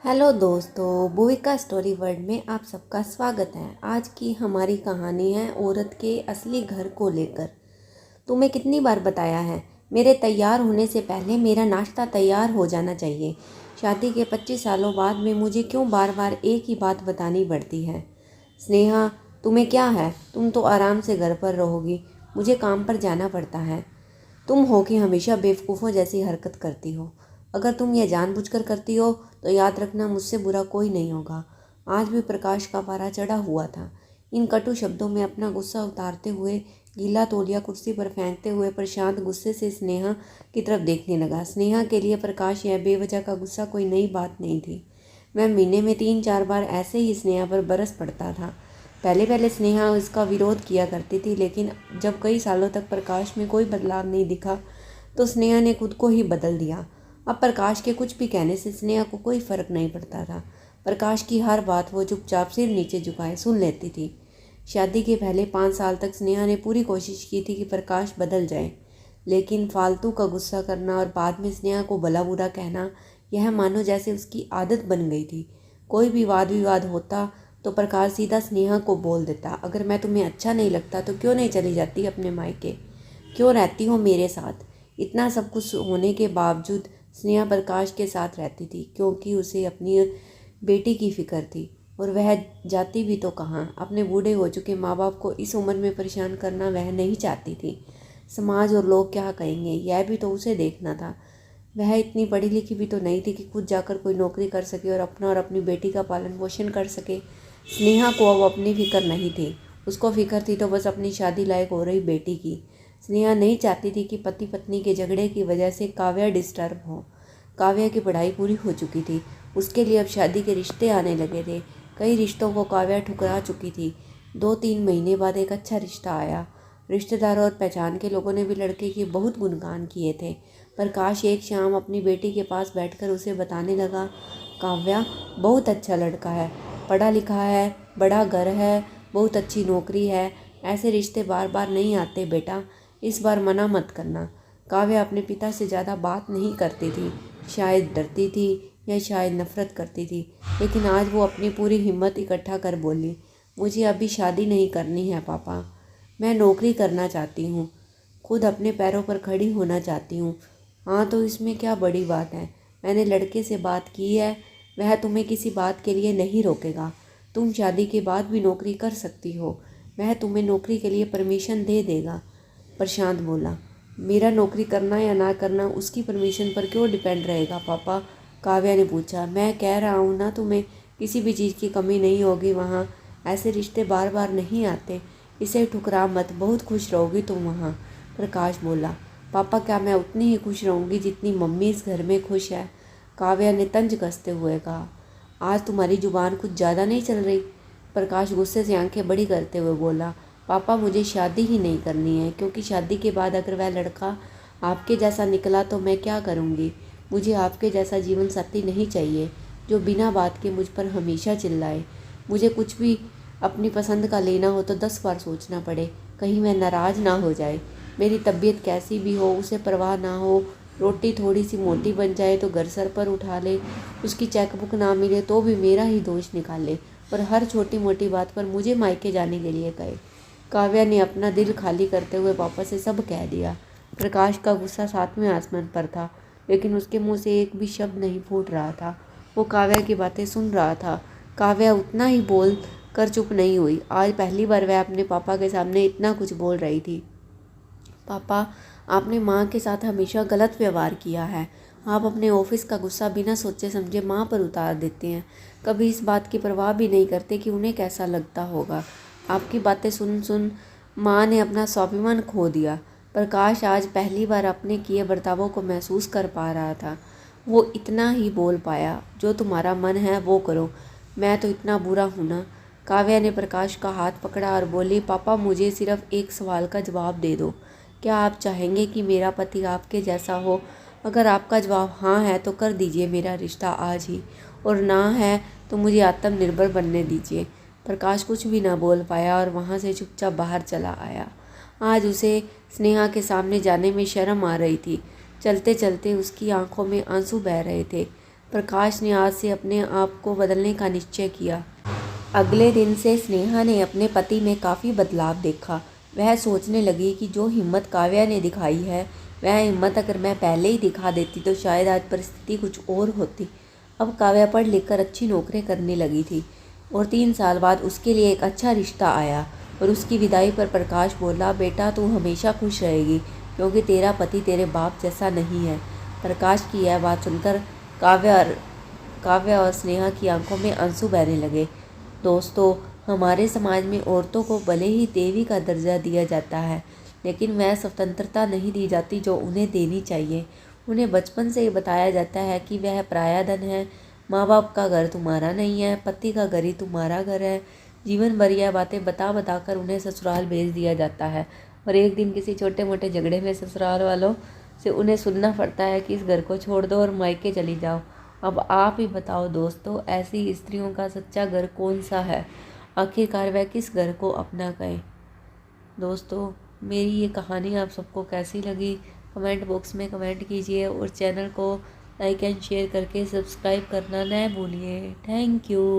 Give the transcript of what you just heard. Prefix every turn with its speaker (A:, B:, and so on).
A: Hello दोस्तों, Bhuvika story world में आप सबका स्वागत है। आज की हमारी कहानी है औरत के असली घर को लेकर। तुम्हें कितनी बार बताया है, मेरे तैयार होने से पहले मेरा नाश्ता तैयार हो जाना चाहिए। शादी के 25 सालों बाद में मुझे क्यों बार बार एक ही बात बतानी पड़ती है। स्नेहा, तुम्हें क्या है? तुम तो आराम से घर पर रहोगी, मुझे काम पर जाना पड़ता है। तुम हो कि हमेशा बेवकूफ़ों जैसी हरकत करती हो। अगर तुम यह जानबूझकर करती हो तो याद रखना, मुझसे बुरा कोई नहीं होगा। आज भी प्रकाश का पारा चढ़ा हुआ था। इन कटु शब्दों में अपना गुस्सा उतारते हुए, गीला तौलिया कुर्सी पर फेंकते हुए प्रशांत गुस्से से स्नेहा की तरफ देखने लगा। स्नेहा के लिए प्रकाश यह बेवजह का गुस्सा कोई नई बात नहीं थी। वह महीने में 3-4 बार ऐसे ही स्नेहा पर बरस पड़ता था। पहले पहले स्नेहा इसका विरोध किया करती थी, लेकिन जब कई सालों तक प्रकाश में कोई बदलाव नहीं दिखा तो स्नेहा ने खुद को ही बदल दिया। अब प्रकाश के कुछ भी कहने से स्नेहा को कोई फर्क नहीं पड़ता था। प्रकाश की हर बात वो चुपचाप सिर नीचे झुकाए सुन लेती थी। शादी के पहले 5 साल तक स्नेहा ने पूरी कोशिश की थी कि प्रकाश बदल जाए, लेकिन फालतू का गुस्सा करना और बाद में स्नेहा को भला बुरा कहना, यह मानो जैसे उसकी आदत बन गई थी। कोई भी वाद विवाद होता तो प्रकाश सीधा स्नेहा को बोल देता, अगर मैं तुम्हें अच्छा नहीं लगता तो क्यों नहीं चली जाती अपने मायके, क्यों रहती हो मेरे साथ। इतना सब कुछ होने के बावजूद स्नेहा प्रकाश के साथ रहती थी, क्योंकि उसे अपनी बेटी की फिक्र थी। और वह जाती भी तो कहाँ, अपने बूढ़े हो चुके माँ बाप को इस उम्र में परेशान करना वह नहीं चाहती थी। समाज और लोग क्या कहेंगे, यह भी तो उसे देखना था। वह इतनी पढ़ी लिखी भी तो नहीं थी कि खुद जाकर कोई नौकरी कर सके और अपना और अपनी बेटी का पालन पोषण कर सके। स्नेहा को अब अपनी फिक्र नहीं थी, उसको फिक्र थी तो बस अपनी शादी लायक हो रही बेटी की। स्नेहा नहीं चाहती थी कि पति पत्नी के झगड़े की वजह से काव्या डिस्टर्ब हो। काव्या की पढ़ाई पूरी हो चुकी थी, उसके लिए अब शादी के रिश्ते आने लगे थे। कई रिश्तों को काव्या ठुकरा चुकी थी। 2-3 महीने बाद एक अच्छा रिश्ता आया। रिश्तेदारों और पहचान के लोगों ने भी लड़के की बहुत गुणगान किए थे। प्रकाश एक शाम अपनी बेटी के पास बैठकर उसे बताने लगा, काव्या, बहुत अच्छा लड़का है, पढ़ा लिखा है, बड़ा घर है, बहुत अच्छी नौकरी है। ऐसे रिश्ते बार बार नहीं आते बेटा, इस बार मना मत करना। काव्या अपने पिता से ज़्यादा बात नहीं करती थी, शायद डरती थी या शायद नफरत करती थी, लेकिन आज वो अपनी पूरी हिम्मत इकट्ठा कर बोली, मुझे अभी शादी नहीं करनी है पापा, मैं नौकरी करना चाहती हूँ, खुद अपने पैरों पर खड़ी होना चाहती हूँ। हाँ तो इसमें क्या बड़ी बात है, मैंने लड़के से बात की है, वह तुम्हें किसी बात के लिए नहीं रोकेगा। तुम शादी के बाद भी नौकरी कर सकती हो, वह तुम्हें नौकरी के लिए परमिशन दे देगा। प्रशांत बोला, मेरा नौकरी करना या ना करना उसकी परमिशन पर क्यों डिपेंड रहेगा पापा। काव्या ने पूछा, मैं कह रहा हूँ ना तुम्हें किसी भी चीज़ की कमी नहीं होगी वहाँ। ऐसे रिश्ते बार बार नहीं आते, इसे ठुकरा मत, बहुत खुश रहोगी तुम वहाँ। प्रकाश बोला, पापा क्या मैं उतनी ही खुश रहूँगी जितनी मम्मी इस घर में खुश है। काव्या ने तंज कसते हुए कहा, आज तुम्हारी जुबान कुछ ज़्यादा नहीं चल रही। प्रकाश गुस्से से आंखें बड़ी करते हुए बोला, पापा मुझे शादी ही नहीं करनी है, क्योंकि शादी के बाद अगर वह लड़का आपके जैसा निकला तो मैं क्या करूँगी। मुझे आपके जैसा जीवन साथी नहीं चाहिए जो बिना बात के मुझ पर हमेशा चिल्लाए। मुझे कुछ भी अपनी पसंद का लेना हो तो 10 बार सोचना पड़े, कहीं वह नाराज़ ना हो जाए। मेरी तबीयत कैसी भी हो उसे परवाह ना हो, रोटी थोड़ी सी मोटी बन जाए तो घर सर पर उठा ले, उसकी चेकबुक ना मिले तो भी मेरा ही दोष निकाले, और हर छोटी मोटी बात पर मुझे मायके जाने के लिए कहे। काव्या ने अपना दिल खाली करते हुए पापा से सब कह दिया। प्रकाश का गुस्सा 7वें आसमान पर था, लेकिन उसके मुंह से एक भी शब्द नहीं फूट रहा था। वो काव्या की बातें सुन रहा था। काव्या उतना ही बोल कर चुप नहीं हुई। आज पहली बार वह अपने पापा के सामने इतना कुछ बोल रही थी। पापा, आपने माँ के साथ हमेशा गलत व्यवहार किया है। आप अपने ऑफिस का गुस्सा बिना सोचे समझे माँ पर उतार देते हैं, कभी इस बात की परवाह भी नहीं करते कि उन्हें कैसा लगता होगा। आपकी बातें सुन सुन माँ ने अपना स्वाभिमान खो दिया। प्रकाश आज पहली बार अपने किए बर्तावों को महसूस कर पा रहा था। वो इतना ही बोल पाया, जो तुम्हारा मन है वो करो, मैं तो इतना बुरा हूँ ना। काव्या ने प्रकाश का हाथ पकड़ा और बोली, पापा मुझे सिर्फ एक सवाल का जवाब दे दो, क्या आप चाहेंगे कि मेरा पति आपके जैसा हो? अगर आपका जवाब हाँ है तो कर दीजिए मेरा रिश्ता आज ही, और ना है तो मुझे आत्मनिर्भर बनने दीजिए। प्रकाश कुछ भी ना बोल पाया और वहाँ से चुपचाप बाहर चला आया। आज उसे स्नेहा के सामने जाने में शर्म आ रही थी। चलते चलते उसकी आंखों में आंसू बह रहे थे। प्रकाश ने आज से अपने आप को बदलने का निश्चय किया। अगले दिन से स्नेहा ने अपने पति में काफ़ी बदलाव देखा। वह सोचने लगी कि जो हिम्मत काव्या ने दिखाई है, वह हिम्मत अगर मैं पहले ही दिखा देती तो शायद आज परिस्थिति कुछ और होती। अब काव्या पढ़ लिख कर अच्छी नौकरी करने लगी थी और 3 साल बाद उसके लिए एक अच्छा रिश्ता आया। और उसकी विदाई पर प्रकाश बोला, बेटा तू हमेशा खुश रहेगी क्योंकि तेरा पति तेरे बाप जैसा नहीं है। प्रकाश की यह बात सुनकर काव्या और स्नेहा की आंखों में आंसू बहने लगे। दोस्तों, हमारे समाज में औरतों को भले ही देवी का दर्जा दिया जाता है, लेकिन वह स्वतंत्रता नहीं दी जाती जो उन्हें देनी चाहिए। उन्हें बचपन से ही बताया जाता है कि वह पराया धन है, माँ बाप का घर तुम्हारा नहीं है, पति का घर ही तुम्हारा घर है। जीवन भर यह बातें बता बता कर उन्हें ससुराल भेज दिया जाता है और एक दिन किसी छोटे मोटे झगड़े में ससुराल वालों से उन्हें सुनना पड़ता है कि इस घर को छोड़ दो और मायके चली जाओ। अब आप ही बताओ दोस्तों, ऐसी स्त्रियों का सच्चा घर कौन सा है? आखिरकार वह किस घर को अपना गए? दोस्तों, मेरी ये कहानी आप सबको कैसी लगी कमेंट बॉक्स में कमेंट कीजिए और चैनल को लाइक एंड शेयर करके सब्सक्राइब करना न भूलिए। Thank you.